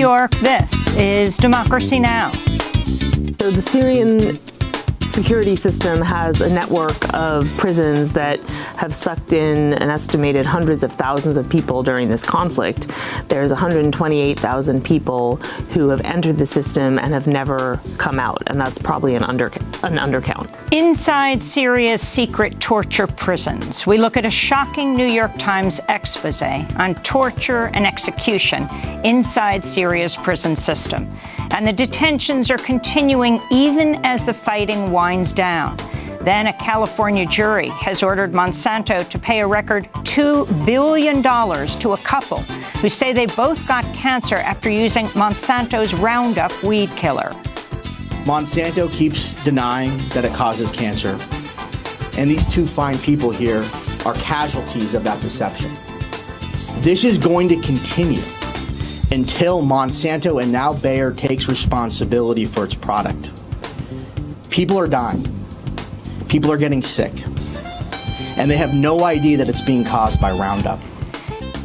York, this is Democracy Now! So the Syrian security system has a network of prisons that have sucked in an estimated hundreds of thousands of people during this conflict. There's 128,000 people who have entered the system and have never come out, and that's probably an undercount. Inside Syria's secret torture prisons, we look at a shocking New York Times expose on torture and execution inside Syria's prison system. And the detentions are continuing even as the fighting winds down. Then a California jury has ordered Monsanto to pay a record $2 billion to a couple who say they both got cancer after using Monsanto's Roundup weed killer. Monsanto keeps denying that it causes cancer. And these two fine people here are casualties of that deception. This is going to continue until Monsanto and now Bayer takes responsibility for its product. People are dying. People are getting sick. And they have no idea that it's being caused by Roundup.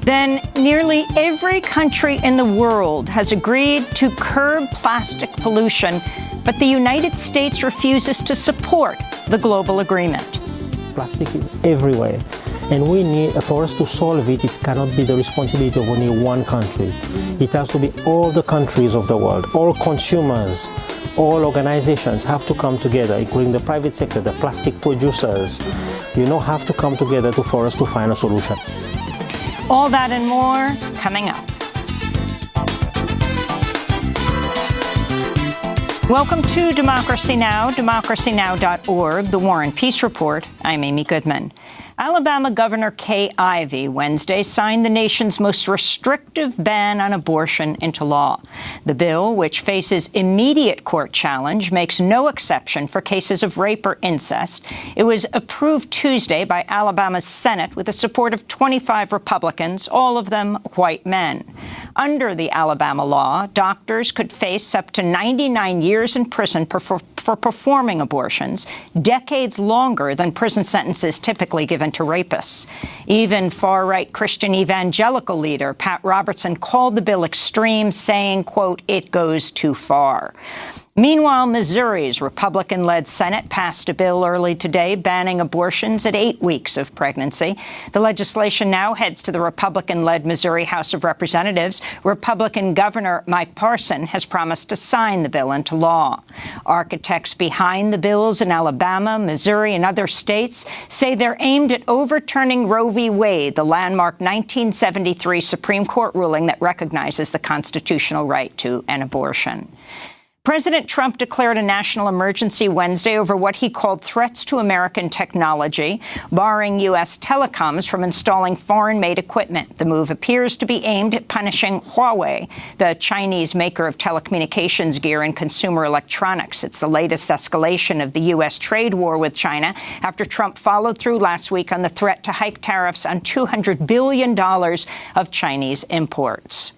Then nearly every country in the world has agreed to curb plastic pollution, but the United States refuses to support the global agreement. Plastic is everywhere. And we need, for us to solve it, it cannot be the responsibility of only one country. It has to be all the countries of the world, all consumers, all organizations have to come together, including the private sector, the plastic producers, have to come together for us to find a solution. All that and more coming up. Welcome to Democracy Now!, democracynow.org, The War and Peace Report. I'm Amy Goodman. Alabama Governor Kay Ivey Wednesday signed the nation's most restrictive ban on abortion into law. The bill, which faces immediate court challenge, makes no exception for cases of rape or incest. It was approved Tuesday by Alabama's Senate with the support of 25 Republicans, all of them white men. Under the Alabama law, doctors could face up to 99 years in prison for performing abortions, decades longer than prison sentences typically given to rapists. Even far-right Christian evangelical leader Pat Robertson called the bill extreme, saying, quote, "It goes too far." Meanwhile, Missouri's Republican-led Senate passed a bill early today banning abortions at 8 weeks of pregnancy. The legislation now heads to the Republican-led Missouri House of Representatives. Republican Governor Mike Parson has promised to sign the bill into law. Architects behind the bills in Alabama, Missouri, and other states say they're aimed at overturning Roe v. Wade, the landmark 1973 Supreme Court ruling that recognizes the constitutional right to an abortion. President Trump declared a national emergency Wednesday over what he called threats to American technology, barring U.S. telecoms from installing foreign-made equipment. The move appears to be aimed at punishing Huawei, the Chinese maker of telecommunications gear and consumer electronics. It's the latest escalation of the U.S. trade war with China after Trump followed through last week on the threat to hike tariffs on $200 billion of Chinese imports.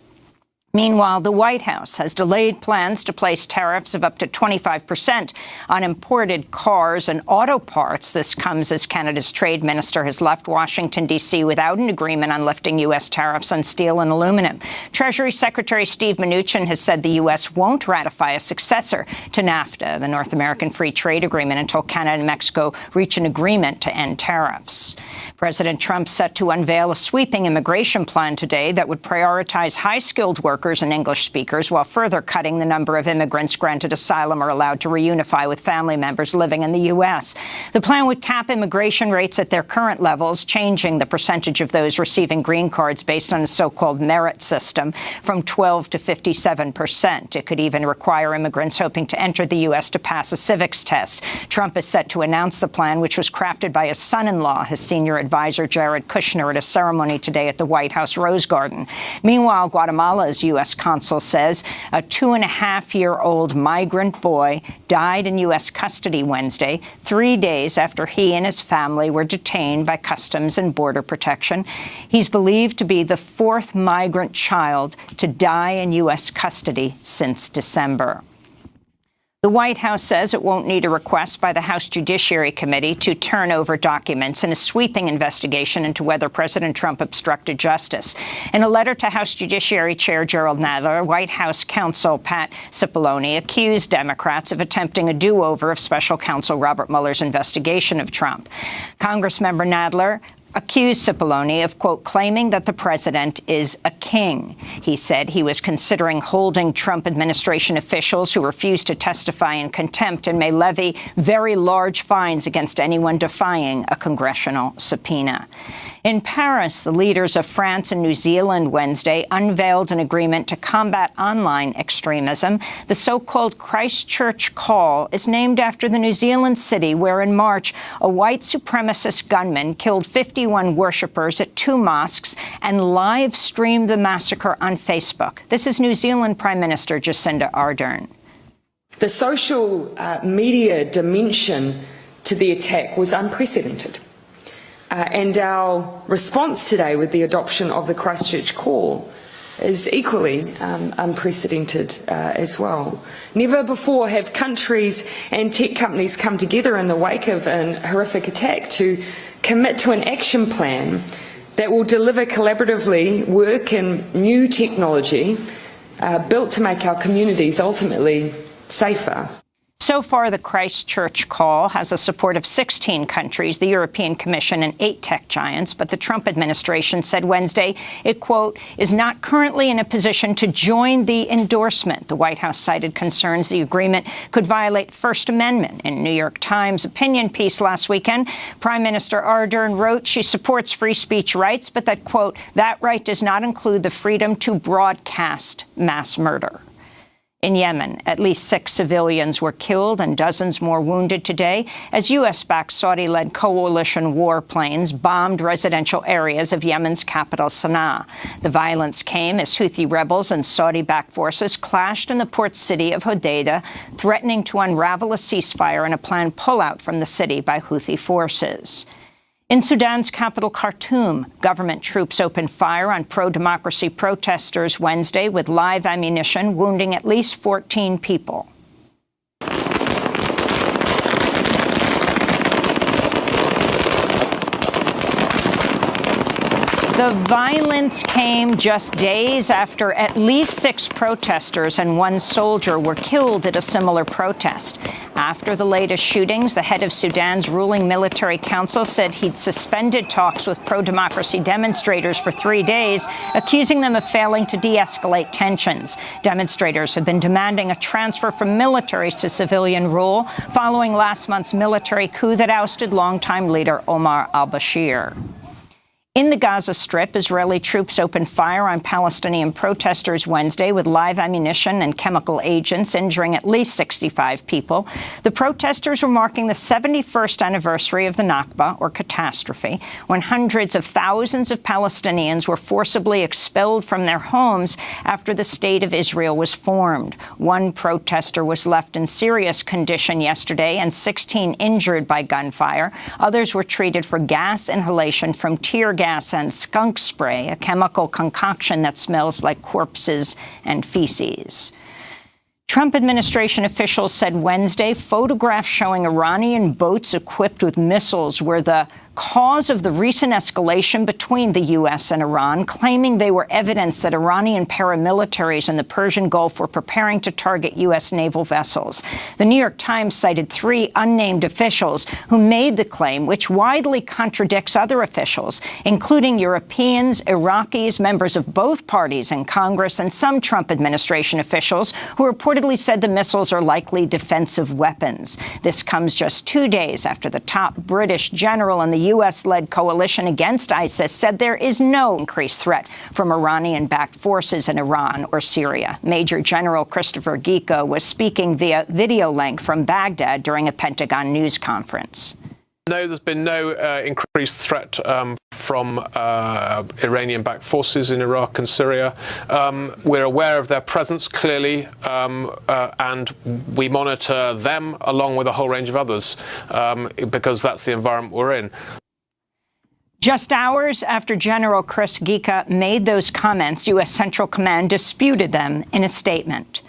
Meanwhile, the White House has delayed plans to place tariffs of up to 25% on imported cars and auto parts. This comes as Canada's trade minister has left Washington, D.C. without an agreement on lifting U.S. tariffs on steel and aluminum. Treasury Secretary Steve Mnuchin has said the U.S. won't ratify a successor to NAFTA, the North American Free Trade Agreement, until Canada and Mexico reach an agreement to end tariffs. President Trump set to unveil a sweeping immigration plan today that would prioritize high-skilled workers and English speakers while further cutting the number of immigrants granted asylum or allowed to reunify with family members living in the U.S. The plan would cap immigration rates at their current levels, changing the percentage of those receiving green cards based on a so-called merit system from 12 to 57%. It could even require immigrants hoping to enter the U.S. to pass a civics test. Trump is set to announce the plan, which was crafted by his son-in-law, his senior advisor Jared Kushner, at a ceremony today at the White House Rose Garden. Meanwhile, Guatemala's U.S. consul says a 2.5-year-old migrant boy died in U.S. custody Wednesday, 3 days after he and his family were detained by Customs and Border Protection. He's believed to be the fourth migrant child to die in U.S. custody since December. The White House says it won't need a request by the House Judiciary Committee to turn over documents in a sweeping investigation into whether President Trump obstructed justice. In a letter to House Judiciary Chair Gerald Nadler, White House counsel Pat Cipollone accused Democrats of attempting a do-over of special counsel Robert Mueller's investigation of Trump. Congressmember Nadler accused Cipollone of, quote, claiming that the president is a king. He said he was considering holding Trump administration officials who refused to testify in contempt and may levy very large fines against anyone defying a congressional subpoena. In Paris, the leaders of France and New Zealand Wednesday unveiled an agreement to combat online extremism. The so-called Christchurch Call is named after the New Zealand city where in March a white supremacist gunman killed 51 worshippers at 2 mosques and live-streamed the massacre on Facebook. This is New Zealand Prime Minister Jacinda Ardern. The social media dimension to the attack was unprecedented. And our response today with the adoption of the Christchurch Call is equally unprecedented as well. Never before have countries and tech companies come together in the wake of an horrific attack to commit to an action plan that will deliver collaboratively work and new technology built to make our communities ultimately safer. So far, the Christchurch Call has the support of 16 countries, the European Commission, and 8 tech giants. But the Trump administration said Wednesday it, quote, is not currently in a position to join the endorsement. The White House cited concerns the agreement could violate First Amendment. In a New York Times opinion piece last weekend, Prime Minister Ardern wrote she supports free speech rights, but that, quote, that right does not include the freedom to broadcast mass murder. In Yemen, at least 6 civilians were killed and dozens more wounded today as U.S.-backed Saudi-led coalition warplanes bombed residential areas of Yemen's capital, Sana'a. The violence came as Houthi rebels and Saudi-backed forces clashed in the port city of Hodeidah, threatening to unravel a ceasefire and a planned pullout from the city by Houthi forces. In Sudan's capital, Khartoum, government troops opened fire on pro-democracy protesters Wednesday with live ammunition, wounding at least 14 people. The violence came just days after at least 6 protesters and 1 soldier were killed at a similar protest. After the latest shootings, the head of Sudan's ruling military council said he'd suspended talks with pro-democracy demonstrators for 3 days, accusing them of failing to de-escalate tensions. Demonstrators have been demanding a transfer from military to civilian rule following last month's military coup that ousted longtime leader Omar al-Bashir. In the Gaza Strip, Israeli troops opened fire on Palestinian protesters Wednesday with live ammunition and chemical agents, injuring at least 65 people. The protesters were marking the 71st anniversary of the Nakba, or catastrophe, when hundreds of thousands of Palestinians were forcibly expelled from their homes after the State of Israel was formed. 1 protester was left in serious condition yesterday and 16 injured by gunfire. Others were treated for gas inhalation from tear gas and skunk spray, a chemical concoction that smells like corpses and feces. Trump administration officials said Wednesday photographs showing Iranian boats equipped with missiles were the cause of the recent escalation between the U.S. and Iran, claiming they were evidence that Iranian paramilitaries in the Persian Gulf were preparing to target U.S. naval vessels. The New York Times cited 3 unnamed officials who made the claim, which widely contradicts other officials, including Europeans, Iraqis, members of both parties in Congress, and some Trump administration officials who reportedly said the missiles are likely defensive weapons. This comes just 2 days after the top British general in the U.S.-led coalition against ISIS said there is no increased threat from Iranian-backed forces in Iran or Syria. Major General Christopher Ghika was speaking via video link from Baghdad during a Pentagon news conference. No, there's been no increased threat from Iranian-backed forces in Iraq and Syria. We're aware of their presence, clearly, and we monitor them along with a whole range of others because that's the environment we're in. Just hours after General Chris Ghika made those comments, U.S. Central Command disputed them in a statement.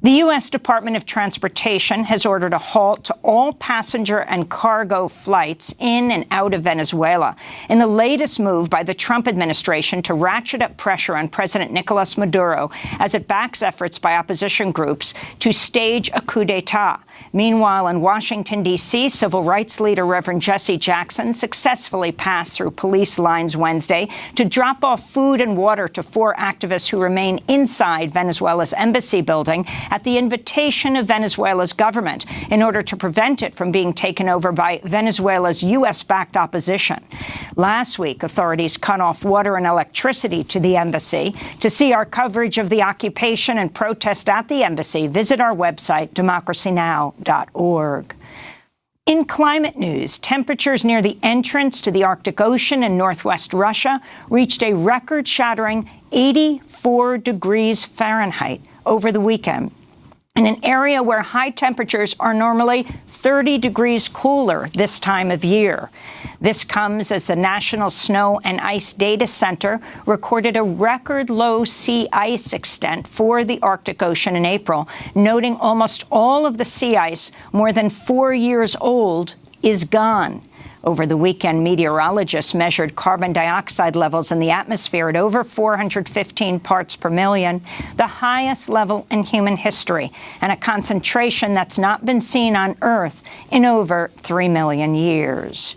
The U.S. Department of Transportation has ordered a halt to all passenger and cargo flights in and out of Venezuela in the latest move by the Trump administration to ratchet up pressure on President Nicolas Maduro as it backs efforts by opposition groups to stage a coup d'etat. Meanwhile, in Washington, D.C., civil rights leader Reverend Jesse Jackson successfully passed through police lines Wednesday to drop off food and water to 4 activists who remain inside Venezuela's embassy building at the invitation of Venezuela's government in order to prevent it from being taken over by Venezuela's U.S.-backed opposition. Last week, authorities cut off water and electricity to the embassy. To see our coverage of the occupation and protest at the embassy, visit our website, DemocracyNow.org. In climate news, temperatures near the entrance to the Arctic Ocean in northwest Russia reached a record-shattering 84 degrees Fahrenheit over the weekend, in an area where high temperatures are normally 30 degrees cooler this time of year. This comes as the National Snow and Ice Data Center recorded a record low sea ice extent for the Arctic Ocean in April, noting almost all of the sea ice, more than 4 years old, is gone. Over the weekend, meteorologists measured carbon dioxide levels in the atmosphere at over 415 parts per million, the highest level in human history, and a concentration that's not been seen on Earth in over 3 million years.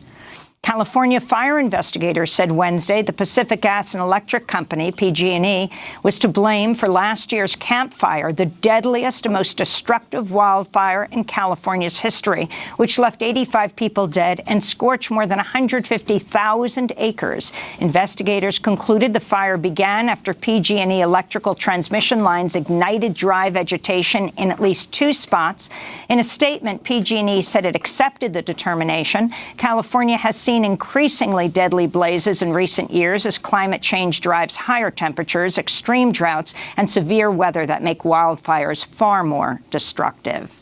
California fire investigators said Wednesday the Pacific Gas and Electric Company, PG&E, was to blame for last year's Camp Fire, the deadliest and most destructive wildfire in California's history, which left 85 people dead and scorched more than 150,000 acres. Investigators concluded the fire began after PG&E electrical transmission lines ignited dry vegetation in at least 2 spots. In a statement, PG&E said it accepted the determination. California has seen increasingly deadly blazes in recent years as climate change drives higher temperatures, extreme droughts, and severe weather that make wildfires far more destructive.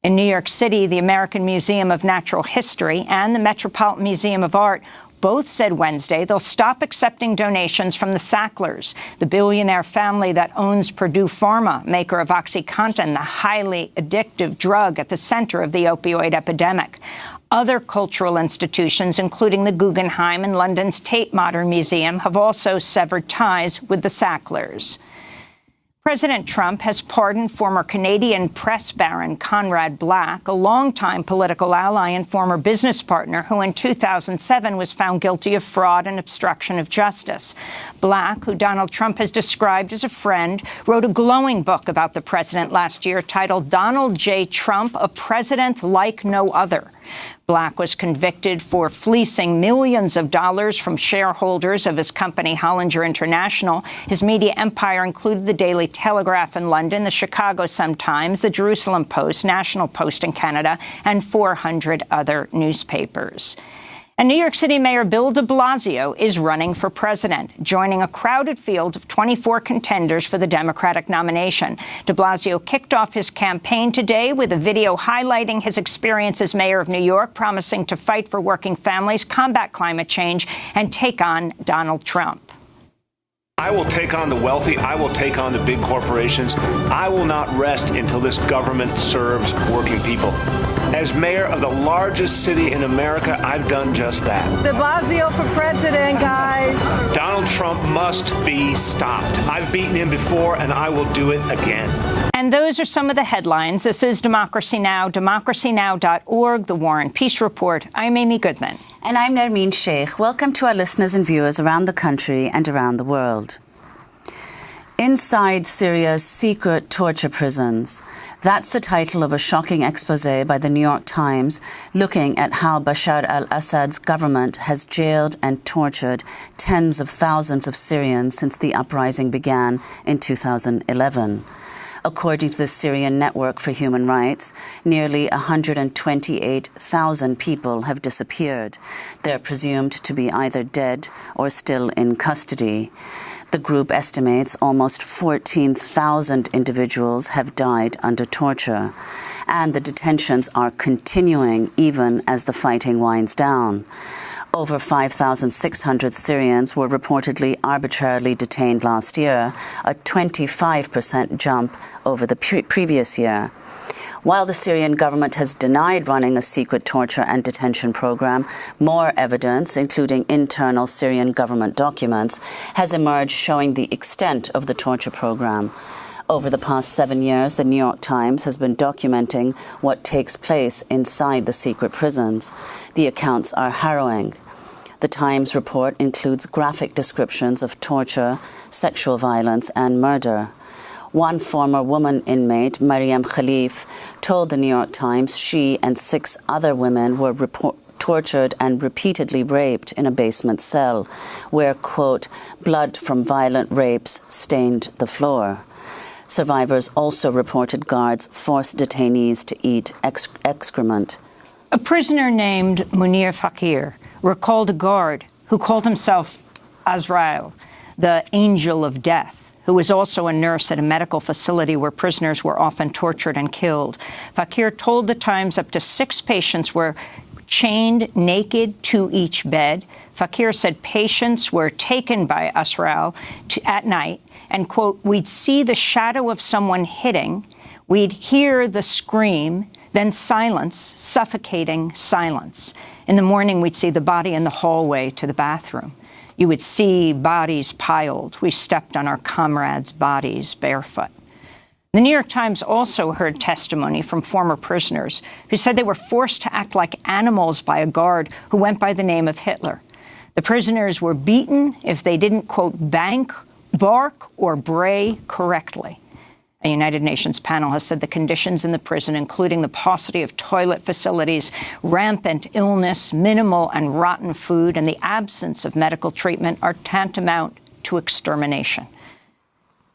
In New York City, the American Museum of Natural History and the Metropolitan Museum of Art both said Wednesday they'll stop accepting donations from the Sacklers, the billionaire family that owns Purdue Pharma, maker of OxyContin, the highly addictive drug at the center of the opioid epidemic. Other cultural institutions, including the Guggenheim and London's Tate Modern Museum, have also severed ties with the Sacklers. President Trump has pardoned former Canadian press baron Conrad Black, a longtime political ally and former business partner who in 2007 was found guilty of fraud and obstruction of justice. Black, who Donald Trump has described as a friend, wrote a glowing book about the president last year titled Donald J. Trump, A President Like No Other. Black was convicted for fleecing millions of dollars from shareholders of his company Hollinger International. His media empire included the Daily Telegraph in London, the Chicago Sun-Times, the Jerusalem Post, National Post in Canada, and 400 other newspapers. And New York City Mayor Bill de Blasio is running for president, joining a crowded field of 24 contenders for the Democratic nomination. De Blasio kicked off his campaign today with a video highlighting his experience as mayor of New York, promising to fight for working families, combat climate change, and take on Donald Trump. I will take on the wealthy. I will take on the big corporations. I will not rest until this government serves working people. As mayor of the largest city in America, I've done just that. De Blasio for president, guys. Donald Trump must be stopped. I've beaten him before, and I will do it again. And those are some of the headlines. This is Democracy Now!, DemocracyNow.org, The War and Peace Report. I'm Amy Goodman. And I'm Nermeen Sheikh. Welcome to our listeners and viewers around the country and around the world. Inside Syria's secret torture prisons. That's the title of a shocking exposé by the New York Times looking at how Bashar al-Assad's government has jailed and tortured tens of thousands of Syrians since the uprising began in 2011. According to the Syrian Network for Human Rights, nearly 128,000 people have disappeared. They're presumed to be either dead or still in custody. The group estimates almost 14,000 individuals have died under torture, and the detentions are continuing even as the fighting winds down. Over 5,600 Syrians were reportedly arbitrarily detained last year, a 25% jump over the previous year. While the Syrian government has denied running a secret torture and detention program, more evidence, including internal Syrian government documents, has emerged showing the extent of the torture program. Over the past 7 years, the New York Times has been documenting what takes place inside the secret prisons. The accounts are harrowing. The Times report includes graphic descriptions of torture, sexual violence, and murder. One former woman inmate, Mariam Khalif, told the New York Times she and 6 other women were tortured and repeatedly raped in a basement cell where, quote, blood from violent rapes stained the floor. Survivors also reported guards forced detainees to eat excrement. A prisoner named Munir Fakir recalled a guard who called himself Azrael, the angel of death, who was also a nurse at a medical facility where prisoners were often tortured and killed. Fakir told the Times up to 6 patients were chained naked to each bed. Fakir said patients were taken by Azrael at night and, quote, we'd see the shadow of someone hitting, we'd hear the scream, then silence, suffocating silence. In the morning, we'd see the body in the hallway to the bathroom. You would see bodies piled. We stepped on our comrades' bodies barefoot. The New York Times also heard testimony from former prisoners who said they were forced to act like animals by a guard who went by the name of Hitler. The prisoners were beaten if they didn't, quote, bark or bray correctly. A United Nations panel has said the conditions in the prison, including the paucity of toilet facilities, rampant illness, minimal and rotten food, and the absence of medical treatment, are tantamount to extermination.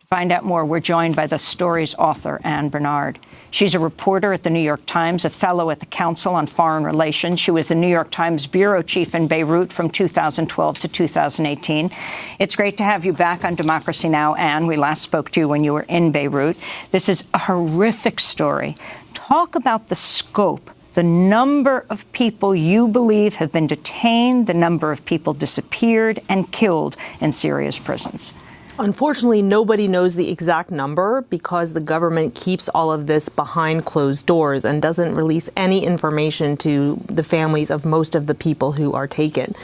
To find out more, we're joined by the story's author, Anne Bernard. She's a reporter at the New York Times, a fellow at the Council on Foreign Relations. She was the New York Times bureau chief in Beirut from 2012 to 2018. It's great to have you back on Democracy Now!, Anne. We last spoke to you when you were in Beirut. This is a horrific story. Talk about the scope, the number of people you believe have been detained, the number of people disappeared and killed in Syria's prisons. Unfortunately, nobody knows the exact number because the government keeps all of this behind closed doors and doesn't release any information to the families of most of the people who are taken.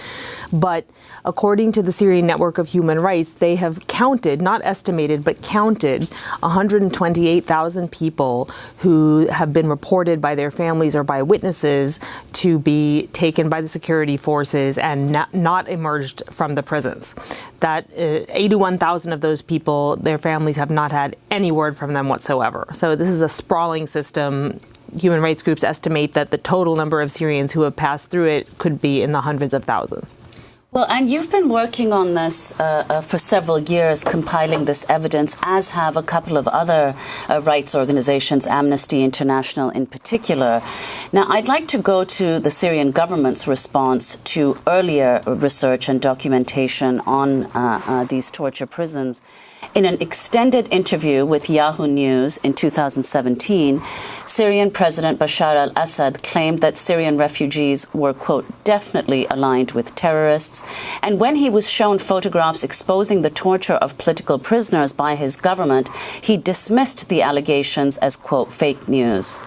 But according to the Syrian Network of Human Rights, they have counted, not estimated, but counted 128,000 people who have been reported by their families or by witnesses to be taken by the security forces and not emerged from the prisons. That 81,000 of those people, their families have not had any word from them whatsoever. So this is a sprawling system. Human rights groups estimate that the total number of Syrians who have passed through it could be in the hundreds of thousands. Well, and you've been working on this for several years, compiling this evidence, as have a couple of other rights organizations, Amnesty International in particular. Now, I'd like to go to the Syrian government's response to earlier research and documentation on these torture prisons. In an extended interview with Yahoo News in 2017, Syrian President Bashar al-Assad claimed that Syrian refugees were, quote, definitely aligned with terrorists. And when he was shown photographs exposing the torture of political prisoners by his government, he dismissed the allegations as, quote, fake news.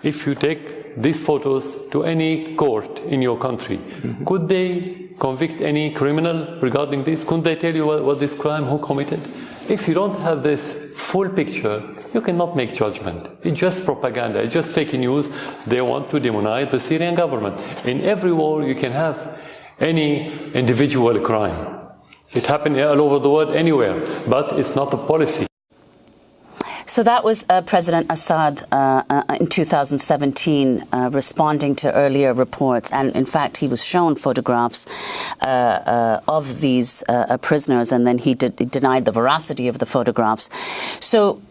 If you take these photos to any court in your country, could they convict any criminal regarding this? Couldn't they tell you what this crime, who committed? If you don't have this full picture, you cannot make judgment. It's just propaganda. It's just fake news. They want to demonize the Syrian government. In every war, you can have any individual crime. It happened all over the world, anywhere, but it's not a policy. So that was President Assad in 2017 responding to earlier reports. And in fact, he was shown photographs of these prisoners, and then he denied the veracity of the photographs. So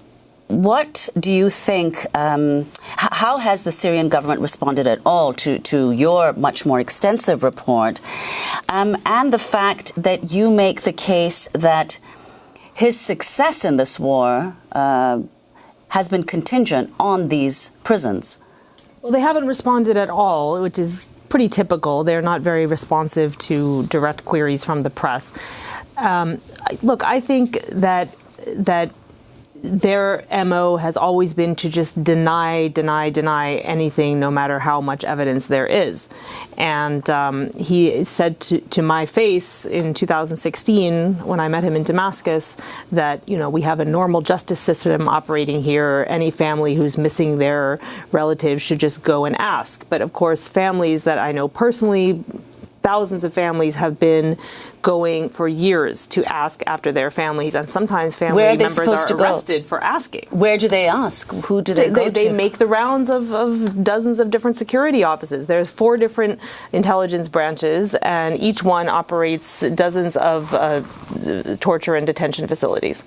what do you think, how has the Syrian government responded at all to your much more extensive report, and the fact that you make the case that his success in this war has been contingent on these prisons? Well, they haven't responded at all, which is pretty typical. They're not very responsive to direct queries from the press. Look, I think that their MO has always been to just deny anything, no matter how much evidence there is. And he said to my face in 2016, when I met him in Damascus, that, we have a normal justice system operating here. Any family who's missing their relatives should just go and ask. But of course, families that I know personally, thousands of families have been going for years to ask after their families, and sometimes family members are arrested for asking. Where do they ask? Who do they go to? They make the rounds of dozens of different security offices. There's 4 different intelligence branches, and each one operates dozens of torture and detention facilities.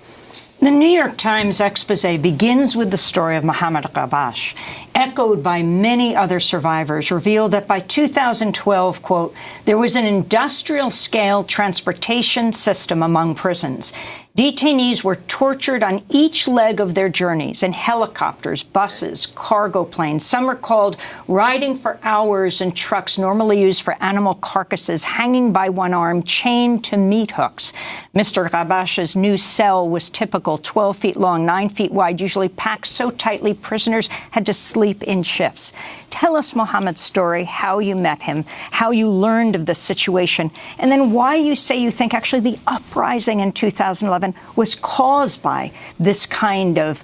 The New York Times expose begins with the story of Mohammed Ghabash, echoed by many other survivors, revealed that by 2012, quote, there was an industrial-scale transportation system among prisons. Detainees were tortured on each leg of their journeys in helicopters, buses, cargo planes. Some are called riding for hours in trucks normally used for animal carcasses, hanging by one arm, chained to meat hooks. Mr. Ghabash's new cell was typical, 12 feet long, 9 feet wide, usually packed so tightly prisoners had to sleep in shifts. Tell us Mohammed's story, how you met him, how you learned of the situation, and then why you say you think actually the uprising in 2011 was caused by this kind of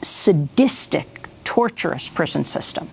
sadistic, torturous prison system.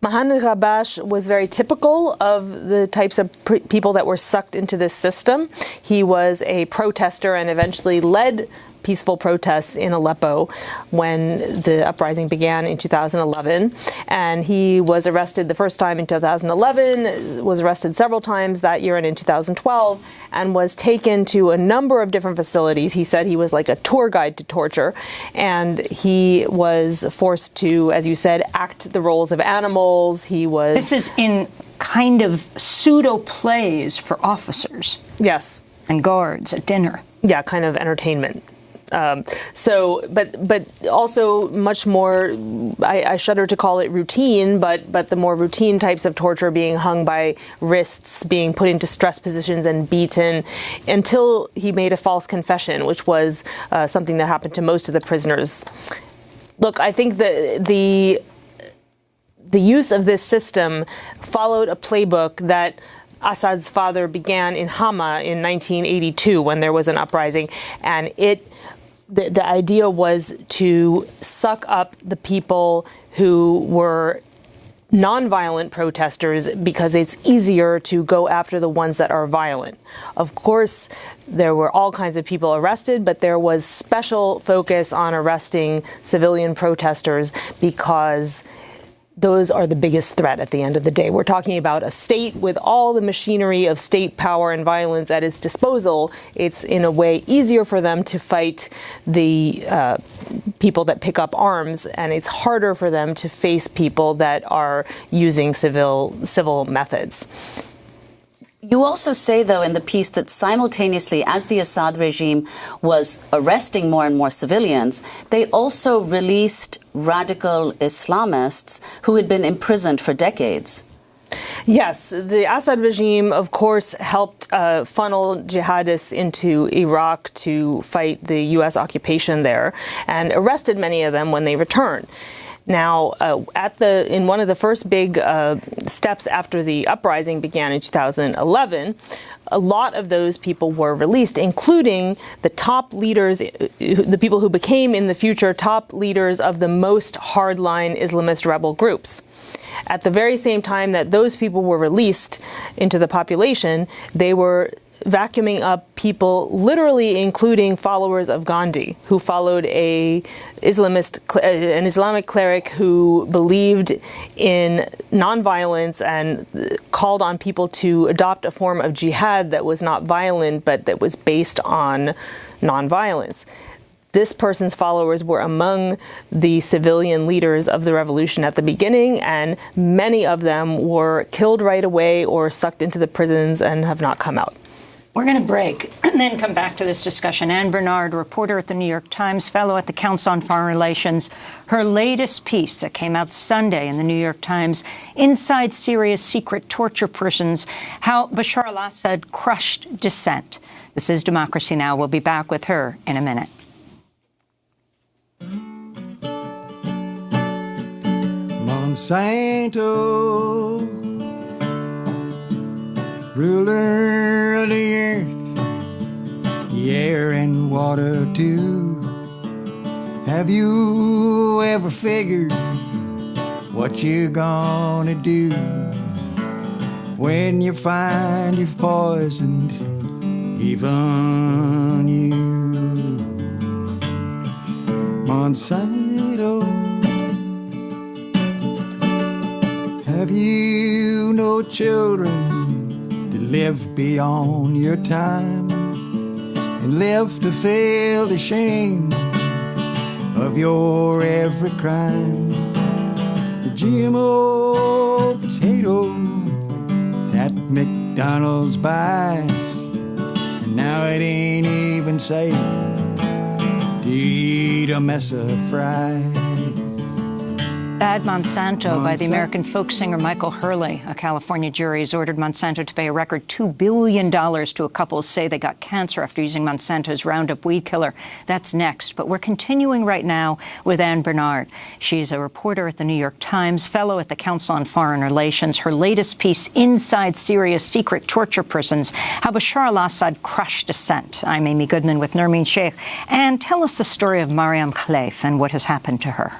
Mohammed Ghabash was very typical of the types of people that were sucked into this system. He was a protester and eventually led peaceful protests in Aleppo when the uprising began in 2011. And he was arrested the first time in 2011, was arrested several times that year and in 2012, and was taken to a number of different facilities. He said he was like a tour guide to torture, and he was forced to, as you said, act the roles of animals. This is in kind of pseudo plays for officers. Yes. And guards at dinner. Yeah, kind of entertainment. But also much more, I shudder to call it routine, but the more routine types of torture, being hung by wrists, being put into stress positions and beaten, until he made a false confession, which was something that happened to most of the prisoners. Look, I think the use of this system followed a playbook that Assad's father began in Hama in 1982 when there was an uprising, and the idea was to suck up the people who were nonviolent protesters because it's easier to go after the ones that are violent. Of course, there were all kinds of people arrested, but there was special focus on arresting civilian protesters because those are the biggest threat at the end of the day. We're talking about a state with all the machinery of state power and violence at its disposal. It's in a way easier for them to fight the people that pick up arms, and it's harder for them to face people that are using civil methods. You also say, though, in the piece that simultaneously, as the Assad regime was arresting more and more civilians, they also released radical Islamists who had been imprisoned for decades. Yes, the Assad regime, of course, helped funnel jihadists into Iraq to fight the U.S. occupation there and arrested many of them when they returned. Now, in one of the first big steps after the uprising began in 2011, a lot of those people were released, including the top leaders, the people who became in the future top leaders of the most hardline Islamist rebel groups. At the very same time that those people were released into the population, they were vacuuming up people, literally including followers of Gandhi, who followed an Islamic cleric who believed in nonviolence and called on people to adopt a form of jihad that was not violent, but that was based on nonviolence. this person's followers were among the civilian leaders of the revolution at the beginning, and many of them were killed right away or sucked into the prisons and have not come out. We're going to break and then come back to this discussion. Anne Bernard, reporter at the New York Times, fellow at the Council on Foreign Relations. Her latest piece that came out Sunday in the New York Times, Inside Syria's Secret Torture Prisons, How Bashar al-Assad Crushed Dissent. This is Democracy Now! We'll be back with her in a minute. Monsanto, ruler of the earth, the air and water too. Have you ever figured what you're gonna do when you find you've poisoned even you? Monsanto, have you no children to live beyond your time and live to feel the shame of your every crime? The GMO potato that McDonald's buys, and now it ain't even safe to eat a mess of fries. Bad Monsanto by the American folk singer Michael Hurley. A California jury has ordered Monsanto to pay a record $2 billion to a couple who say they got cancer after using Monsanto's Roundup weed killer. That's next. But we're continuing right now with Anne Bernard. She's a reporter at the New York Times, fellow at the Council on Foreign Relations. Her latest piece, Inside Syria's Secret Torture Prisons, How Bashar al-Assad Crushed Dissent. I'm Amy Goodman with Nermeen Sheikh. And tell us the story of Mariam Khalef and what has happened to her.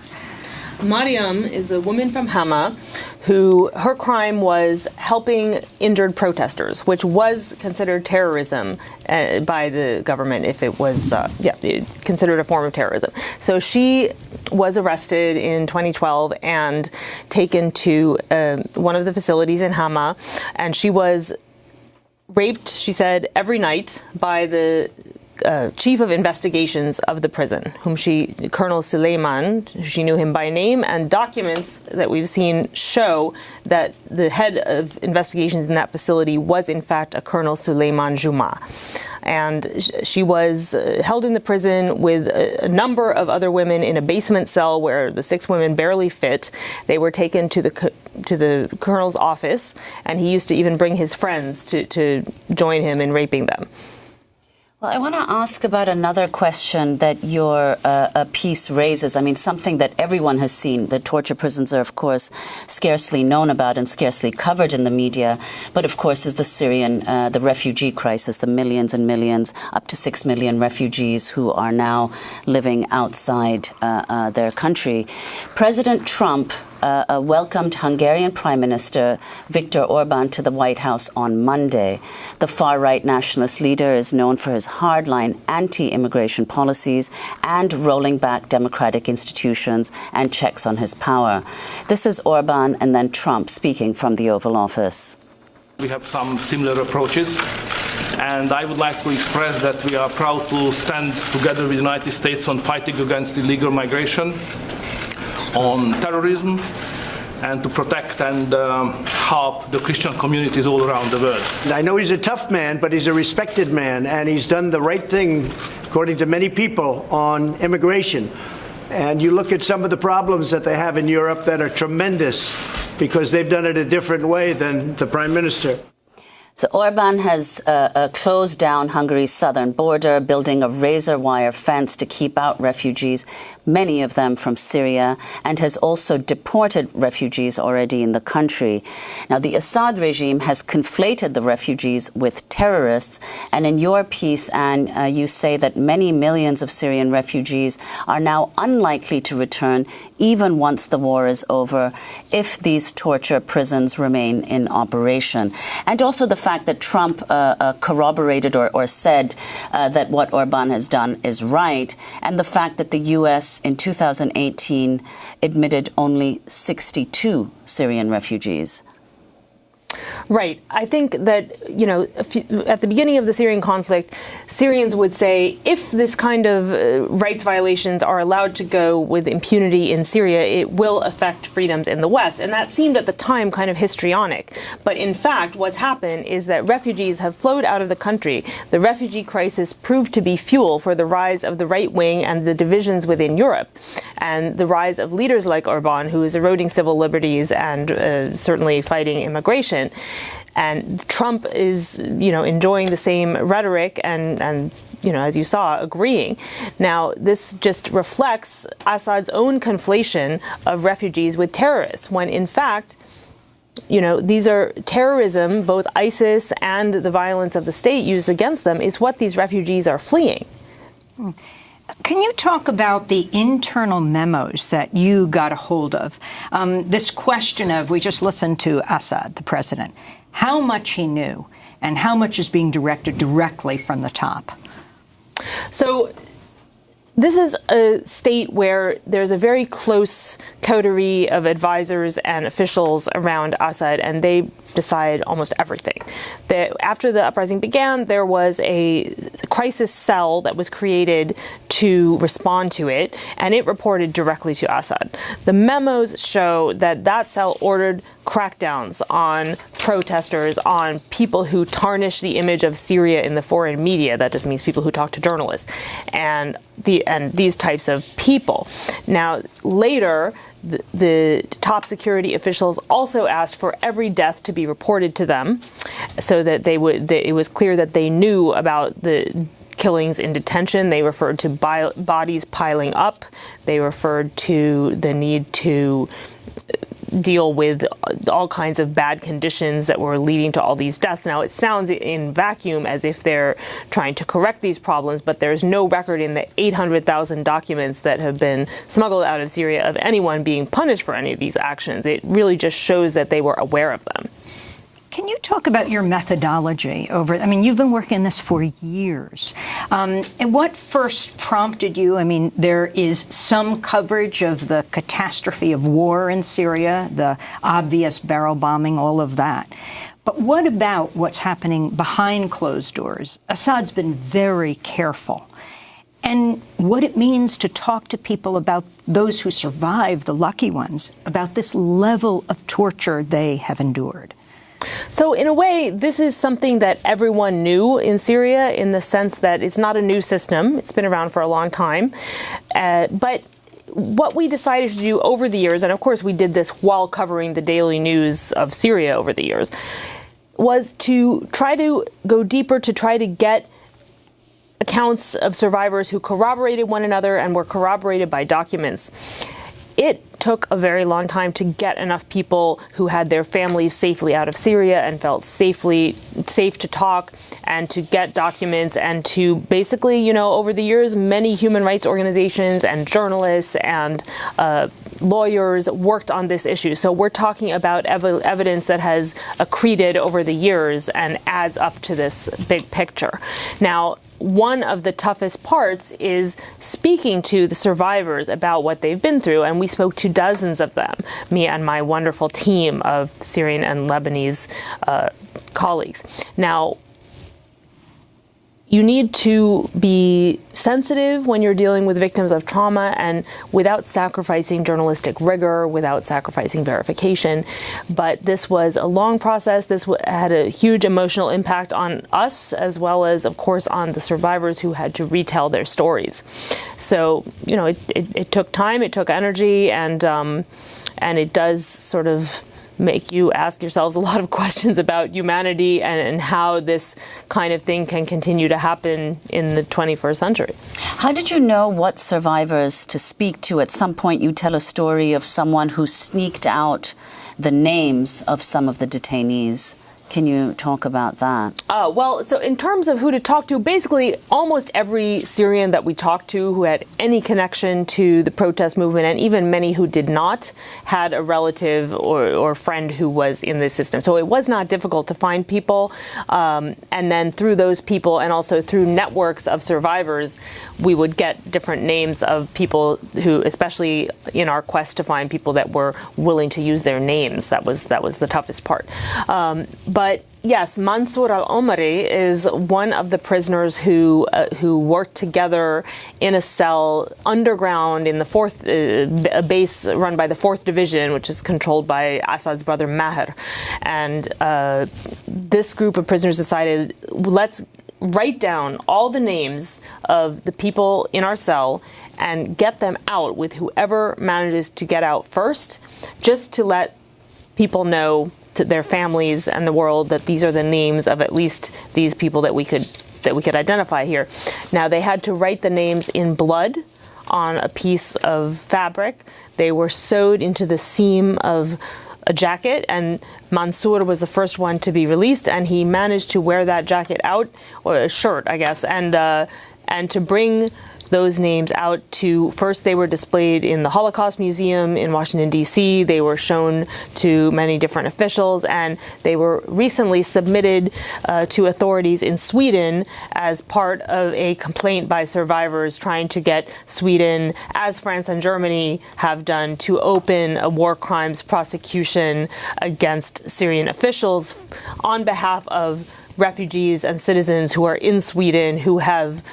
Mariam is a woman from Hama who her crime was helping injured protesters, which was considered terrorism by the government if it was considered a form of terrorism. So she was arrested in 2012 and taken to one of the facilities in Hama, and she was raped, she said, every night by the chief of investigations of the prison, Colonel Suleiman, she knew him by name, and documents that we've seen show that the head of investigations in that facility was in fact a Colonel Suleiman Juma. And she was held in the prison with a number of other women in a basement cell where the 6 women barely fit. They were taken to the colonel's office, and he used to even bring his friends to join him in raping them. Well, I want to ask about another question that your piece raises. I mean, something that everyone has seen. The torture prisons are, of course, scarcely known about and scarcely covered in the media. But, of course, is the Syrian, the refugee crisis, the millions and millions, up to 6 million refugees who are now living outside their country. President Trump welcomed Hungarian Prime Minister Viktor Orban to the White House on Monday. The far-right nationalist leader is known for his hardline anti-immigration policies and rolling back democratic institutions and checks on his power. This is Orban and then Trump speaking from the Oval Office. We have some similar approaches, and I would like to express that we are proud to stand together with the United States on fighting against illegal migration, on terrorism, and to protect and help the Christian communities all around the world. I know he's a tough man, but he's a respected man, and he's done the right thing, according to many people, on immigration. And you look at some of the problems that they have in Europe that are tremendous because they've done it a different way than the Prime Minister. So Orban has closed down Hungary's southern border, building a razor wire fence to keep out refugees, many of them from Syria, and has also deported refugees already in the country. Now, the Assad regime has conflated the refugees with terrorists. And in your piece, Anne, you say that many millions of Syrian refugees are now unlikely to return even once the war is over, if these torture prisons remain in operation. And also the fact that Trump corroborated or said that what Orban has done is right, and the fact that the U.S. in 2018 admitted only 62 Syrian refugees. Right. I think that, you know, at the beginning of the Syrian conflict, Syrians would say if this kind of rights violations are allowed to go with impunity in Syria, it will affect freedoms in the West. And that seemed at the time kind of histrionic. But in fact, what's happened is that refugees have flowed out of the country. The refugee crisis proved to be fuel for the rise of the right wing and the divisions within Europe, and the rise of leaders like Orban, who is eroding civil liberties and certainly fighting immigration. And Trump is, you know, enjoying the same rhetoric and you know, as you saw, agreeing. Now, this just reflects Assad's own conflation of refugees with terrorists, when in fact, you know, these are terrorism, both ISIS and the violence of the state used against them, is what these refugees are fleeing. Can you talk about the internal memos that you got a hold of? This question of, we just listened to Assad, the president, how much he knew and how much is being directed directly from the top? So this is a state where there's a very close coterie of advisors and officials around Assad, and they decide almost everything. After the uprising began, there was a crisis cell that was created to respond to it, and it reported directly to Assad. The memos show that that cell ordered crackdowns on protesters, on people who tarnish the image of Syria in the foreign media. That just means people who talk to journalists, and these types of people. Now, later, the top security officials also asked for every death to be reported to them, so that it was clear that they knew about the killings in detention. They referred to bodies piling up. They referred to the need to deal with all kinds of bad conditions that were leading to all these deaths. Now, it sounds in vacuum as if they're trying to correct these problems, but there's no record in the 800,000 documents that have been smuggled out of Syria of anyone being punished for any of these actions. It really just shows that they were aware of them. Can you talk about your methodology I mean, you've been working on this for years. And what first prompted you? I mean, there is some coverage of the catastrophe of war in Syria, the obvious barrel bombing, all of that. But what about what's happening behind closed doors? Assad's been very careful. And what it means to talk to people about those who survive, the lucky ones, about this level of torture they have endured. So in a way, this is something that everyone knew in Syria, in the sense that it's not a new system. It's been around for a long time. But what we decided to do over the years, and of course we did this while covering the daily news of Syria over the years, was to try to go deeper, to try to get accounts of survivors who corroborated one another and were corroborated by documents. It took a very long time to get enough people who had their families safely out of Syria and felt safe to talk and to get documents, and to basically, you know, over the years, many human rights organizations and journalists and lawyers worked on this issue. So we're talking about evidence that has accreted over the years and adds up to this big picture. Now, one of the toughest parts is speaking to the survivors about what they've been through, and we spoke to dozens of them, me and my wonderful team of Syrian and Lebanese colleagues. Now, you need to be sensitive when you're dealing with victims of trauma, and without sacrificing journalistic rigor, without sacrificing verification. But this was a long process. This had a huge emotional impact on us, as well as, of course, on the survivors who had to retell their stories. So, you know, it took time, it took energy, and it does sort of make you ask yourselves a lot of questions about humanity and how this kind of thing can continue to happen in the 21st century. How did you know what survivors to speak to? At some point you tell a story of someone who sneaked out the names of some of the detainees. Can you talk about that? Well, so in terms of who to talk to, basically almost every Syrian that we talked to who had any connection to the protest movement, and even many who did not, had a relative or friend who was in this system. So it was not difficult to find people. And then through those people, and also through networks of survivors, we would get different names of people who, especially in our quest to find people that were willing to use their names. That was the toughest part. But yes, Mansour al-Omari is one of the prisoners who worked together in a cell underground in the a base run by the 4th Division, which is controlled by Assad's brother Maher. And this group of prisoners decided, let's write down all the names of the people in our cell and get them out with whoever manages to get out first, just to let people know, to their families and the world, that these are the names of at least these people that we could identify here. Now, they had to write the names in blood on a piece of fabric. They were sewed into the seam of a jacket, and Mansour was the first one to be released, and he managed to wear that jacket out, or a shirt, I guess, and to bring those names out to, first they were displayed in the Holocaust Museum in Washington, D.C. They were shown to many different officials, and they were recently submitted to authorities in Sweden as part of a complaint by survivors trying to get Sweden, as France and Germany have done, to open a war crimes prosecution against Syrian officials on behalf of refugees and citizens who are in Sweden who have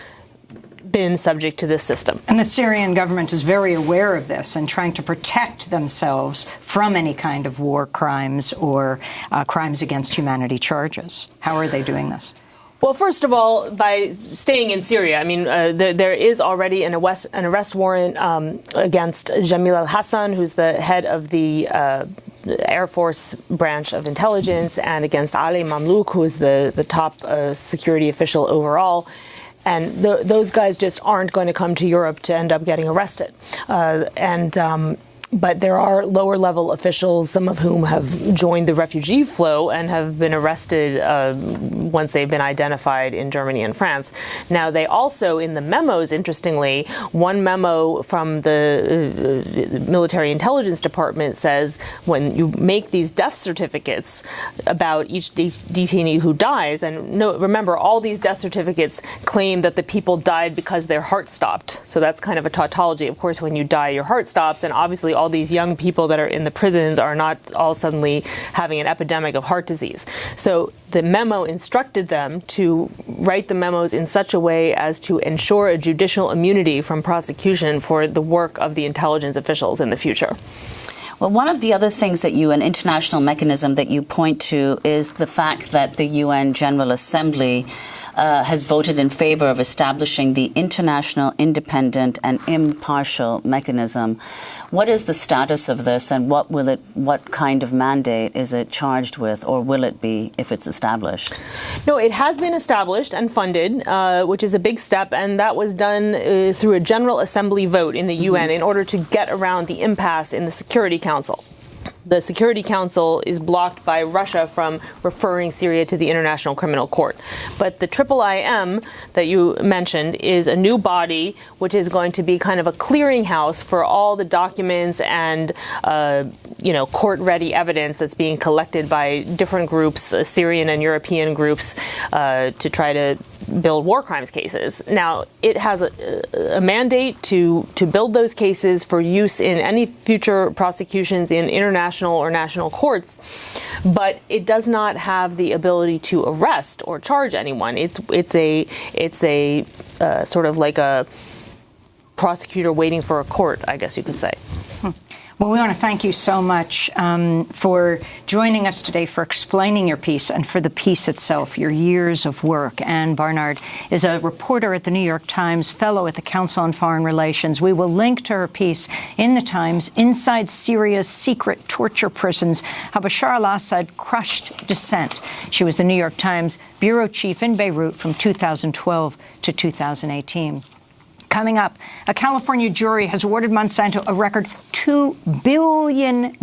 been subject to this system. And the Syrian government is very aware of this and trying to protect themselves from any kind of war crimes or crimes against humanity charges. How are they doing this? Well, first of all, by staying in Syria. I mean, there is already an arrest warrant against Jamil al-Hassan, who's the head of the Air Force branch of intelligence, and against Ali Mamlouk, who is the top security official overall. And those guys just aren't going to come to Europe to end up getting arrested. But there are lower-level officials, some of whom have joined the refugee flow and have been arrested once they've been identified in Germany and France. Now, they also, in the memos, interestingly, one memo from the military intelligence department says when you make these death certificates about each detainee who dies, and remember, all these death certificates claim that the people died because their heart stopped. So that's kind of a tautology. Of course, when you die, your heart stops, and obviously all these young people that are in the prisons are not all suddenly having an epidemic of heart disease. So the memo instructed them to write the memos in such a way as to ensure a judicial immunity from prosecution for the work of the intelligence officials in the future. Well, one of the other things that an international mechanism that you point to is the fact that the UN General Assembly has voted in favor of establishing the International Independent and Impartial Mechanism. What is the status of this, and what kind of mandate is it charged with, or will it be if it's established? No, it has been established and funded, which is a big step, and that was done through a General Assembly vote in the UN in order to get around the impasse in the Security Council. The Security Council is blocked by Russia from referring Syria to the International Criminal Court. But the IIIM that you mentioned is a new body which is going to be kind of a clearinghouse for all the documents and court-ready evidence that's being collected by different groups, Syrian and European groups, to try to build war crimes cases. Now, it has a mandate to build those cases for use in any future prosecutions in international or national courts, but it does not have the ability to arrest or charge anyone. It's a sort of like a prosecutor waiting for a court, I guess you could say. Well, we want to thank you so much for joining us today, for explaining your piece, and for the piece itself, your years of work. Anne Barnard is a reporter at the New York Times, fellow at the Council on Foreign Relations. We will link to her piece in the Times, Inside Syria's Secret Torture Prisons, How Bashar al-Assad Crushed Dissent. She was the New York Times bureau chief in Beirut from 2012 to 2018. Coming up, a California jury has awarded Monsanto a record $2 billion.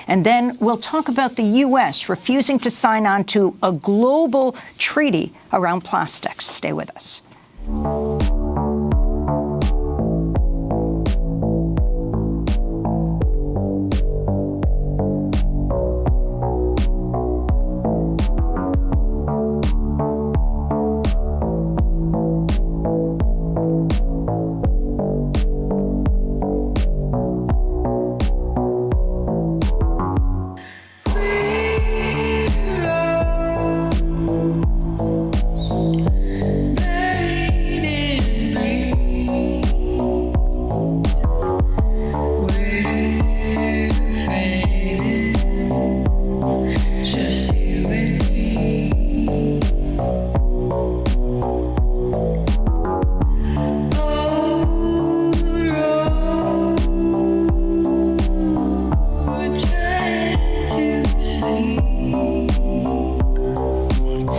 And then we'll talk about the U.S. refusing to sign on to a global treaty around plastics. Stay with us.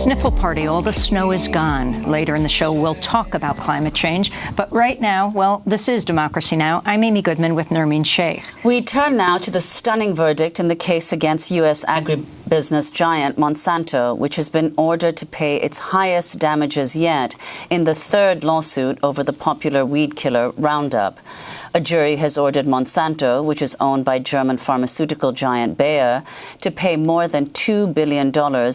Sniffle party, all the snow is gone. Later in the show, we'll talk about climate change. But right now, well, this is Democracy Now! I'm Amy Goodman with Nermeen Sheikh. We turn now to the stunning verdict in the case against U.S. agribusiness giant Monsanto, which has been ordered to pay its highest damages yet in the third lawsuit over the popular weed killer Roundup. A jury has ordered Monsanto, which is owned by German pharmaceutical giant Bayer, to pay more than $2 billion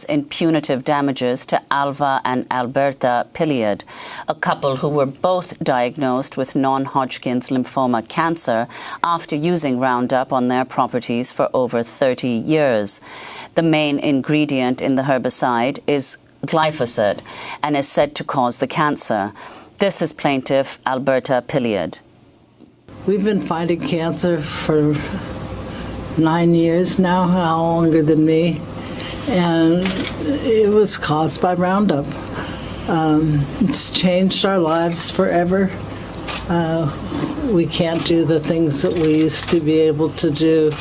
in punitive damages to Alva and Alberta Piliad, a couple who were both diagnosed with non-Hodgkin's lymphoma cancer after using Roundup on their properties for over 30 years. The main ingredient in the herbicide is glyphosate and is said to cause the cancer. This is plaintiff Alberta Piliad. We've been fighting cancer for 9 years now, longer than me, and it was caused by Roundup. It's changed our lives forever. We can't do the things that we used to be able to do,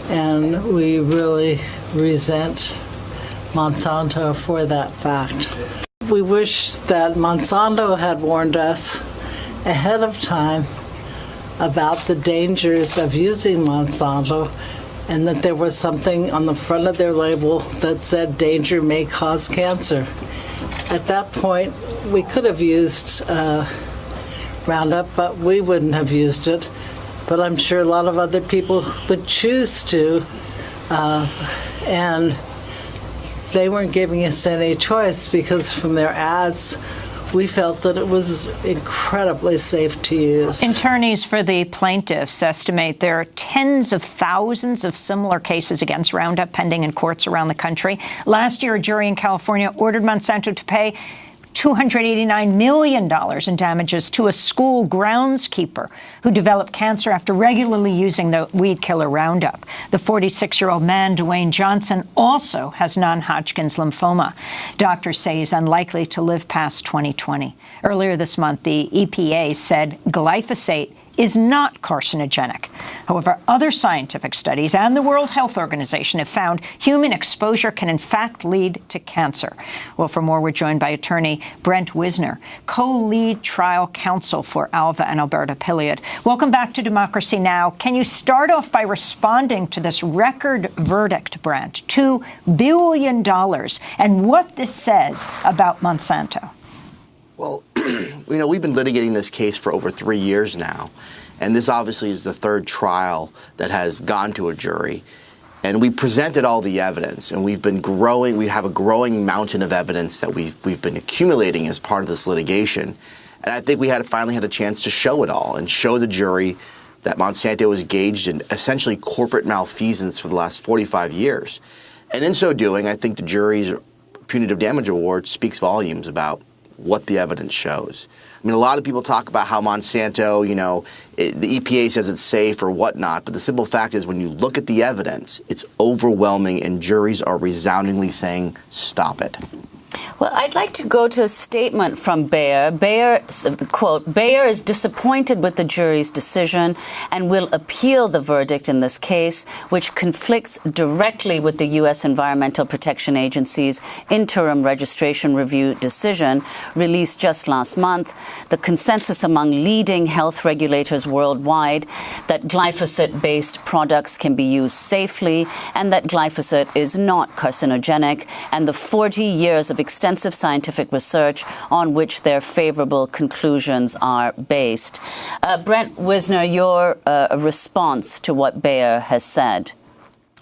and we really resent Monsanto for that fact. We wish that Monsanto had warned us ahead of time about the dangers of using Monsanto, and that there was something on the front of their label that said danger may cause cancer. At that point, we could have used Roundup, but we wouldn't have used it. But I'm sure a lot of other people would choose to, and they weren't giving us any choice because from their ads, we felt that it was incredibly safe to use. Attorneys for the plaintiffs estimate there are tens of thousands of similar cases against Roundup pending in courts around the country. Last year, a jury in California ordered Monsanto to pay $289 million in damages to a school groundskeeper who developed cancer after regularly using the weed killer Roundup. The 46-year-old man, Dwayne Johnson, also has non-Hodgkin's lymphoma. Doctors say he's unlikely to live past 2020. Earlier this month, the EPA said glyphosate is not carcinogenic. However, other scientific studies and the World Health Organization have found human exposure can in fact lead to cancer. Well, for more, we're joined by attorney Brent Wisner, co-lead trial counsel for Alva and Alberta Piliad. Welcome back to Democracy Now! Can you start off by responding to this record verdict, Brent, $2 billion, and what this says about Monsanto? Well, we've been litigating this case for over 3 years now, and this obviously is the third trial that has gone to a jury. And we presented all the evidence, and we've been growing. We have a growing mountain of evidence that we've been accumulating as part of this litigation. And I think we finally had a chance to show it all and show the jury that Monsanto was engaged in essentially corporate malfeasance for the last 45 years. And in so doing, I think the jury's punitive damage award speaks volumes about what the evidence shows. I mean, a lot of people talk about how Monsanto, the EPA says it's safe or whatnot, but the simple fact is when you look at the evidence, it's overwhelming and juries are resoundingly saying, stop it. Well, I'd like to go to a statement from Bayer. Bayer, quote, Bayer is disappointed with the jury's decision and will appeal the verdict in this case, which conflicts directly with the U.S. Environmental Protection Agency's interim registration review decision released just last month. The consensus among leading health regulators worldwide that glyphosate-based products can be used safely and that glyphosate is not carcinogenic, and the 40 years of extensive scientific research on which their favorable conclusions are based. Brent Wisner, your response to what Bayer has said.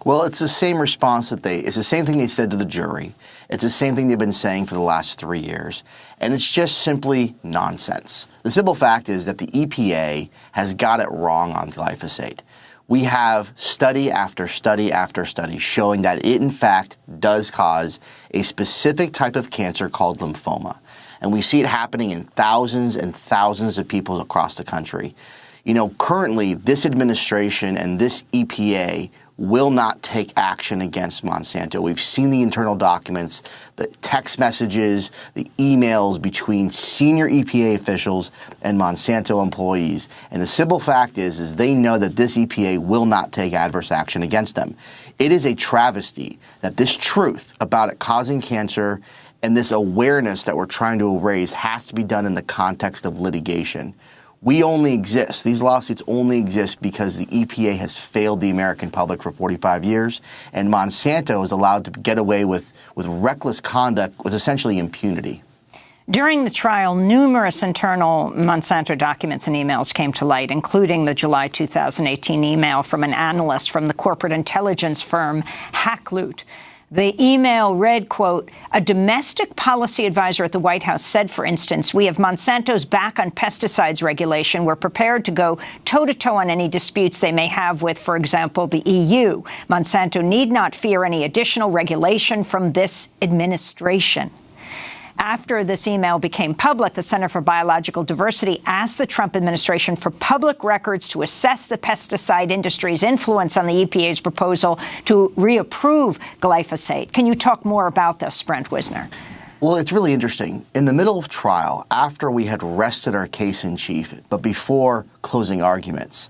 Well, it's the same response it's the same thing they said to the jury. It's the same thing they've been saying for the last 3 years. And it's just simply nonsense. The simple fact is that the EPA has got it wrong on glyphosate. We have study after study after study showing that it, in fact, does cause a specific type of cancer called lymphoma. And we see it happening in thousands and thousands of people across the country. You know, currently, this administration and this EPA will not take action against Monsanto. We've seen the internal documents, the text messages, the emails between senior EPA officials and Monsanto employees. And the simple fact is they know that this EPA will not take adverse action against them. It is a travesty that this truth about it causing cancer and this awareness that we're trying to raise has to be done in the context of litigation. We only exist, these lawsuits only exist because the EPA has failed the American public for 45 years, and Monsanto is allowed to get away with reckless conduct with essentially impunity. During the trial, numerous internal Monsanto documents and emails came to light, including the July 2018 email from an analyst from the corporate intelligence firm Hackloot. The email read, quote, a domestic policy advisor at the White House said, for instance, we have Monsanto's back on pesticides regulation. We're prepared to go toe-to-toe on any disputes they may have with, for example, the EU. Monsanto need not fear any additional regulation from this administration. After this email became public, the Center for Biological Diversity asked the Trump administration for public records to assess the pesticide industry's influence on the EPA's proposal to reapprove glyphosate. Can you talk more about this, Brent Wisner? Well, it's really interesting. In the middle of trial, after we had rested our case in chief, but before closing arguments,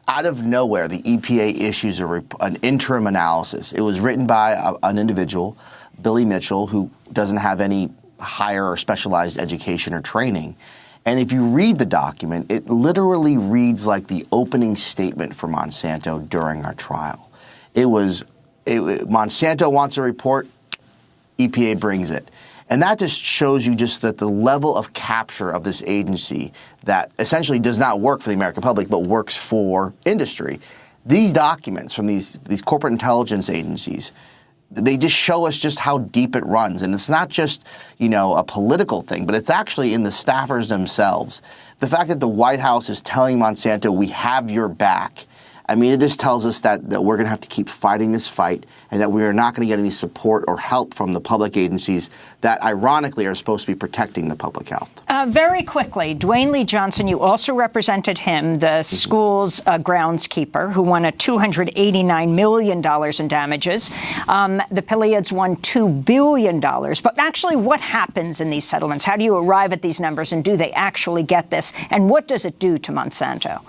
out of nowhere, the EPA issues an interim analysis. It was written by an individual, Billy Mitchell, who doesn't have any higher or specialized education or training. And if you read the document, it literally reads like the opening statement for Monsanto during our trial. Monsanto wants a report, EPA brings it. And that just shows you just that the level of capture of this agency that essentially does not work for the American public, but works for industry. These documents from these corporate intelligence agencies, they just show us just how deep it runs. And it's not just, a political thing, but it's actually in the staffers themselves. The fact that the White House is telling Monsanto, we have your back. I mean, it just tells us that we're going to have to keep fighting this fight and that we are not going to get any support or help from the public agencies that, ironically, are supposed to be protecting the public health. Very quickly, Dwayne Lee Johnson, you also represented him, the school's groundskeeper, who won a $289 million in damages. The Pleiades won $2 billion. But actually, what happens in these settlements? How do you arrive at these numbers, and do they actually get this? And what does it do to Monsanto?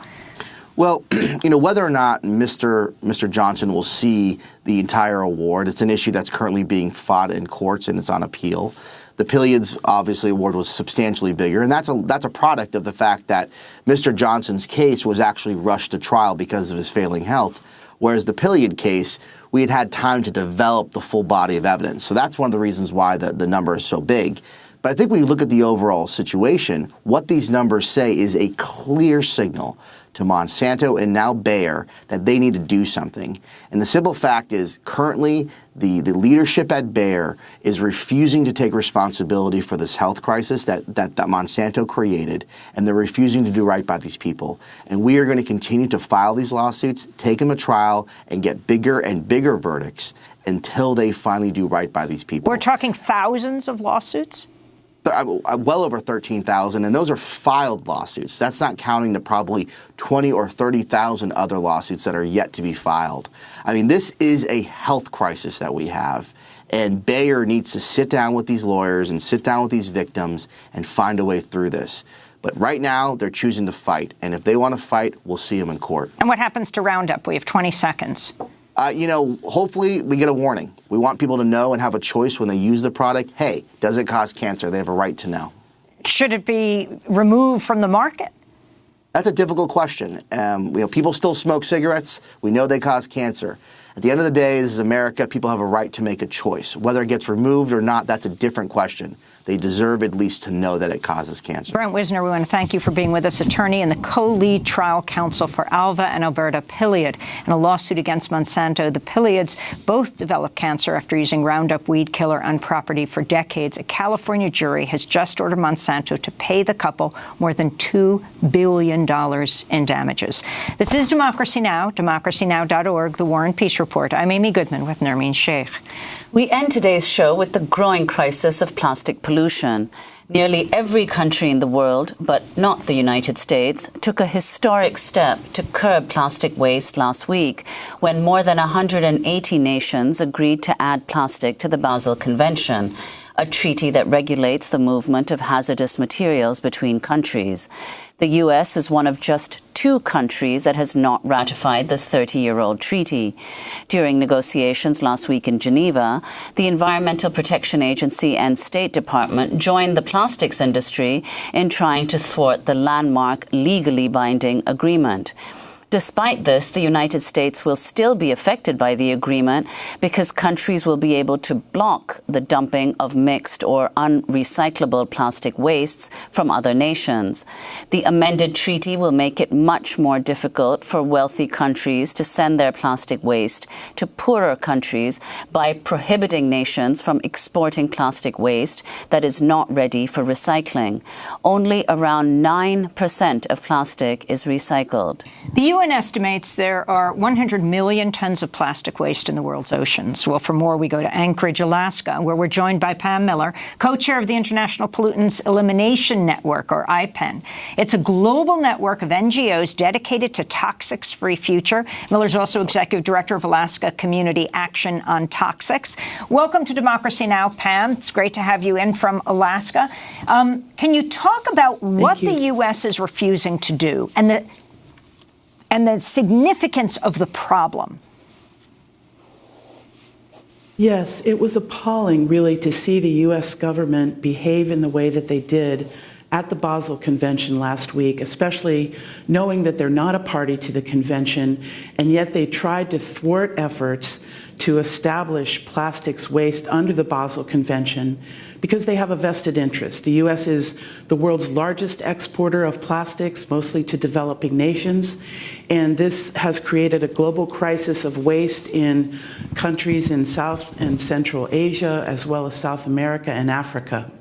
Well, whether or not Mr. Johnson will see the entire award, it's an issue that's currently being fought in courts and it's on appeal. The Pleiades, obviously, award was substantially bigger, and that's a product of the fact that Mr. Johnson's case was actually rushed to trial because of his failing health, whereas the Pleiade case, we had time to develop the full body of evidence. So that's one of the reasons why the number is so big. But I think when you look at the overall situation, what these numbers say is a clear signal to Monsanto and now Bayer that they need to do something. And the simple fact is currently the leadership at Bayer is refusing to take responsibility for this health crisis that Monsanto created, and they're refusing to do right by these people. And we are going to continue to file these lawsuits, take them to trial, and get bigger and bigger verdicts until they finally do right by these people. We're talking thousands of lawsuits? Well over 13,000, and those are filed lawsuits. That's not counting the probably 20 or 30,000 other lawsuits that are yet to be filed. I mean, this is a health crisis that we have, And Bayer needs to sit down with these lawyers and sit down with these victims and find a way through this. But right now, they're choosing to fight. And if they want to fight, we'll see them in court. And what happens to Roundup? We have 20 seconds. Hopefully we get a warning. We want people to know and have a choice when they use the product. Hey, does it cause cancer? They have a right to know. Should it be removed from the market? That's a difficult question. People still smoke cigarettes. We know they cause cancer. At the end of the day, this is America. People have a right to make a choice. Whether it gets removed or not, that's a different question. They deserve at least to know that it causes cancer. Brent Wisner, we want to thank you for being with us, attorney and the co-lead trial counsel for Alva and Alberta Piliad in a lawsuit against Monsanto. The Piliads both developed cancer after using Roundup weed killer on property for decades. A California jury has just ordered Monsanto to pay the couple more than $2 billion in damages. This is Democracy Now!, democracynow.org, The War and Peace Report. I'm Amy Goodman with Nermeen Sheikh. We end today's show with the growing crisis of plastic pollution. Nearly every country in the world, but not the United States, took a historic step to curb plastic waste last week when more than 180 nations agreed to add plastic to the Basel Convention, a treaty that regulates the movement of hazardous materials between countries. The U.S. is one of just 2 countries that has not ratified the 30-year-old treaty. During negotiations last week in Geneva, the Environmental Protection Agency and State Department joined the plastics industry in trying to thwart the landmark legally binding agreement. Despite this, the United States will still be affected by the agreement because countries will be able to block the dumping of mixed or unrecyclable plastic wastes from other nations. The amended treaty will make it much more difficult for wealthy countries to send their plastic waste to poorer countries by prohibiting nations from exporting plastic waste that is not ready for recycling. Only around 9% of plastic is recycled. The UN estimates there are 100 million tons of plastic waste in the world's oceans. Well, for more, we go to Anchorage, Alaska, where we're joined by Pam Miller, co-chair of the International Pollutants Elimination Network, or IPEN. It's a global network of NGOs dedicated to toxics-free future. Miller's also executive director of Alaska Community Action on Toxics. Welcome to Democracy Now!, Pam. It's great to have you in from Alaska. Can you talk about what the U.S. is refusing to do and the significance of the problem? Yes, it was appalling, really, to see the U.S. government behave in the way that they did at the Basel Convention last week, especially knowing that they're not a party to the convention, and yet they tried to thwart efforts to establish plastics waste under the Basel Convention because they have a vested interest. The U.S. is the world's largest exporter of plastics, mostly to developing nations, and this has created a global crisis of waste in countries in South and Central Asia, as well as South America and Africa.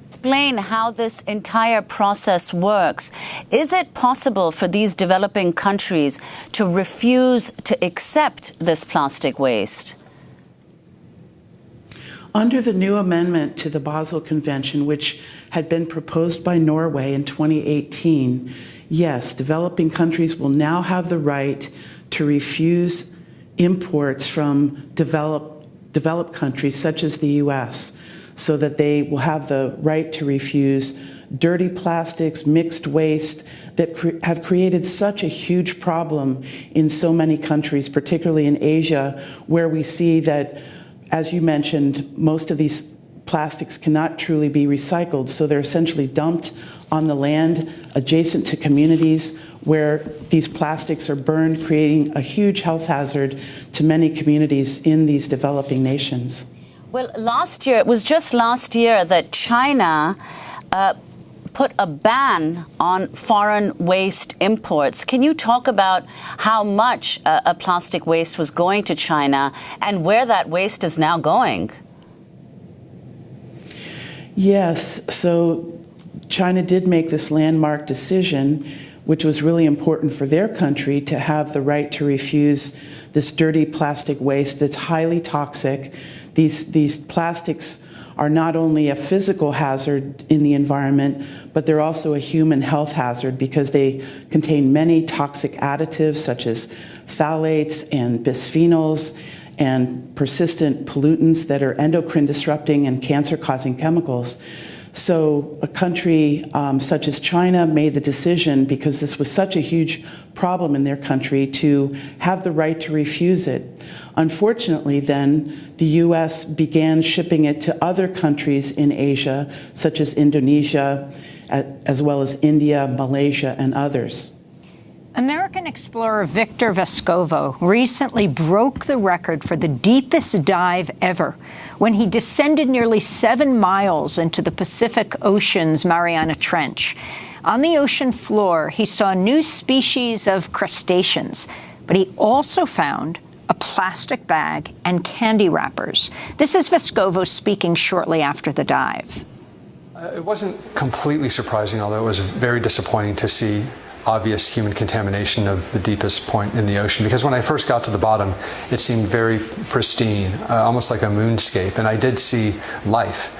Explain how this entire process works. Is it possible for these developing countries to refuse to accept this plastic waste? Under the new amendment to the Basel Convention, which had been proposed by Norway in 2018, yes, developing countries will now have the right to refuse imports from developed countries such as the U.S., so that they will have the right to refuse dirty plastics, mixed waste that have created such a huge problem in so many countries, particularly in Asia, where we see that, as you mentioned, most of these plastics cannot truly be recycled, so they're essentially dumped on the land adjacent to communities where these plastics are burned, creating a huge health hazard to many communities in these developing nations. Well, it was just last year that China put a ban on foreign waste imports. Can you talk about how much a plastic waste was going to China and where that waste is now going? Yes, so China did make this landmark decision, which was really important for their country to have the right to refuse this dirty plastic waste that's highly toxic. These plastics are not only a physical hazard in the environment, but they're also a human health hazard because they contain many toxic additives such as phthalates and bisphenols, and persistent pollutants that are endocrine disrupting and cancer-causing chemicals. So a country such as China made the decision, because this was such a huge problem in their country, to have the right to refuse it. Unfortunately, then, the U.S. began shipping it to other countries in Asia, such as Indonesia, as well as India, Malaysia, and others. American explorer Victor Vescovo recently broke the record for the deepest dive ever when he descended nearly 7 miles into the Pacific Ocean's Mariana Trench. On the ocean floor, he saw new species of crustaceans, but he also found a plastic bag and candy wrappers. This is Vescovo speaking shortly after the dive. It wasn't completely surprising, although it was very disappointing to see obvious human contamination of the deepest point in the ocean, because when I first got to the bottom, it seemed very pristine, almost like a moonscape, and I did see life.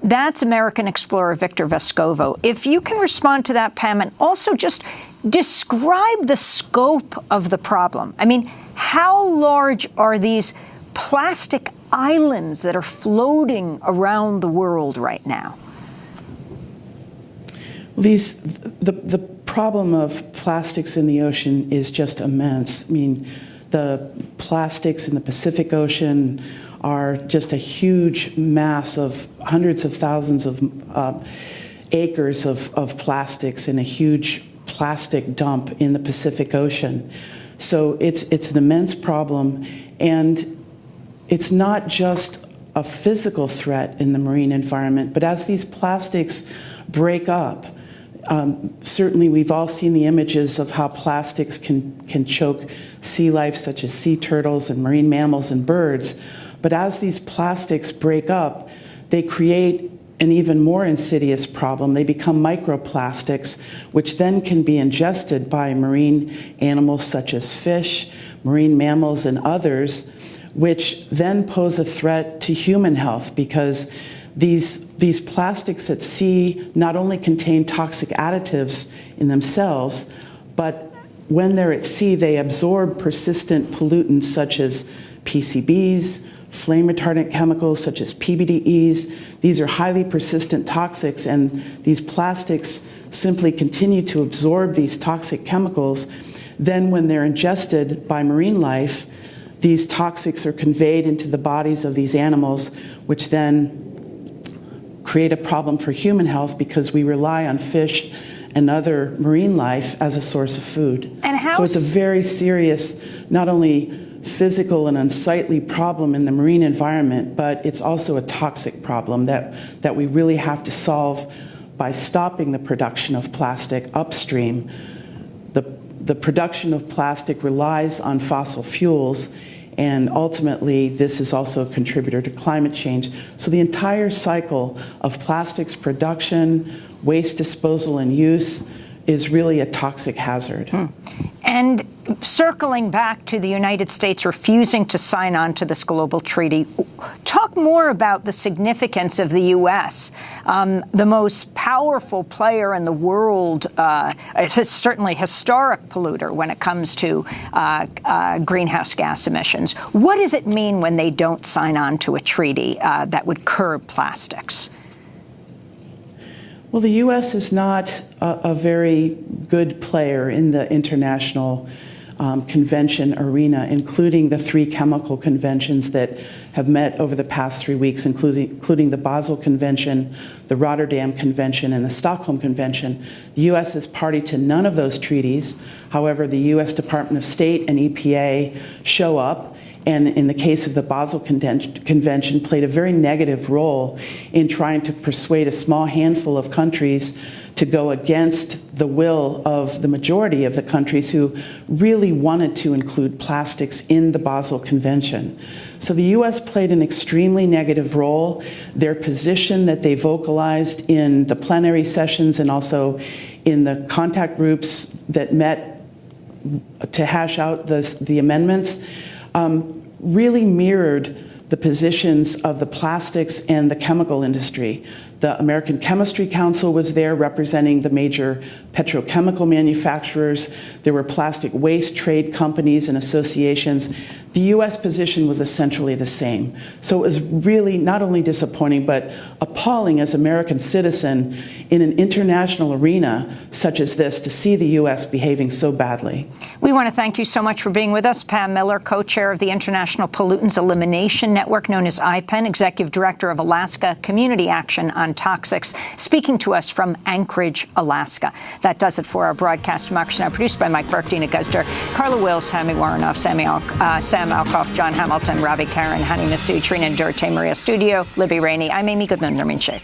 That's American explorer Victor Vescovo. If you can respond to that, Pam, and also just describe the scope of the problem. I mean, how large are these plastic islands that are floating around the world right now? The problem of plastics in the ocean is just immense. I mean, the plastics in the Pacific Ocean are just a huge mass of hundreds of thousands of acres of plastics in a huge plastic dump in the Pacific Ocean. So it's an immense problem, and it's not just a physical threat in the marine environment, but as these plastics break up, certainly we've all seen the images of how plastics can choke sea life, such as sea turtles and marine mammals and birds. But as these plastics break up, they create an even more insidious problem. They become microplastics, which then can be ingested by marine animals such as fish, marine mammals, and others, which then pose a threat to human health, because these plastics at sea not only contain toxic additives in themselves, but when they're at sea, they absorb persistent pollutants such as PCBs, flame retardant chemicals such as PBDEs. These are highly persistent toxics, and these plastics simply continue to absorb these toxic chemicals. Then when they're ingested by marine life, these toxics are conveyed into the bodies of these animals, which then create a problem for human health, because we rely on fish and other marine life as a source of food. And how so it's a very serious, not only physical and unsightly problem in the marine environment, but it's also a toxic problem that we really have to solve by stopping the production of plastic upstream. The production of plastic relies on fossil fuels, and ultimately this is also a contributor to climate change. So the entire cycle of plastics production, waste disposal, and use is really a toxic hazard. And circling back to the United States refusing to sign on to this global treaty, talk more about the significance of the U.S., the most powerful player in the world, certainly historic polluter when it comes to greenhouse gas emissions. What does it mean when they don't sign on to a treaty that would curb plastics? Well, the U.S. is not a very good player in the international convention arena, including the 3 chemical conventions that have met over the past 3 weeks, including the Basel Convention, the Rotterdam Convention, and the Stockholm Convention. The U.S. is party to none of those treaties. However, the U.S. Department of State and EPA show up, and in the case of the Basel Convention, played a very negative role in trying to persuade a small handful of countries to go against the will of the majority of the countries who really wanted to include plastics in the Basel Convention. So the U.S. played an extremely negative role. Their position that they vocalized in the plenary sessions and also in the contact groups that met to hash out the amendments really mirrored the positions of the plastics and the chemical industry. The American Chemistry Council was there representing the major petrochemical manufacturers. There were plastic waste trade companies and associations. the U.S. position was essentially the same. So it was really not only disappointing, but appalling as an American citizen in an international arena such as this to see the U.S. behaving so badly. We want to thank you so much for being with us. Pam Miller, co-chair of the International Pollutants Elimination Network, known as IPEN, executive director of Alaska Community Action on Toxics, speaking to us from Anchorage, Alaska. That does it for our broadcast. Democracy Now! Produced by Mike Burke, Dina Guzder, Carla Wills, Hami Warrenoff, Sam Alcoff, John Hamilton, Ravi Karen, Hani Masood, Trina Durte, Maria Studio, Libby Rainey. I'm Amy Goodman. Nermin Sheikh.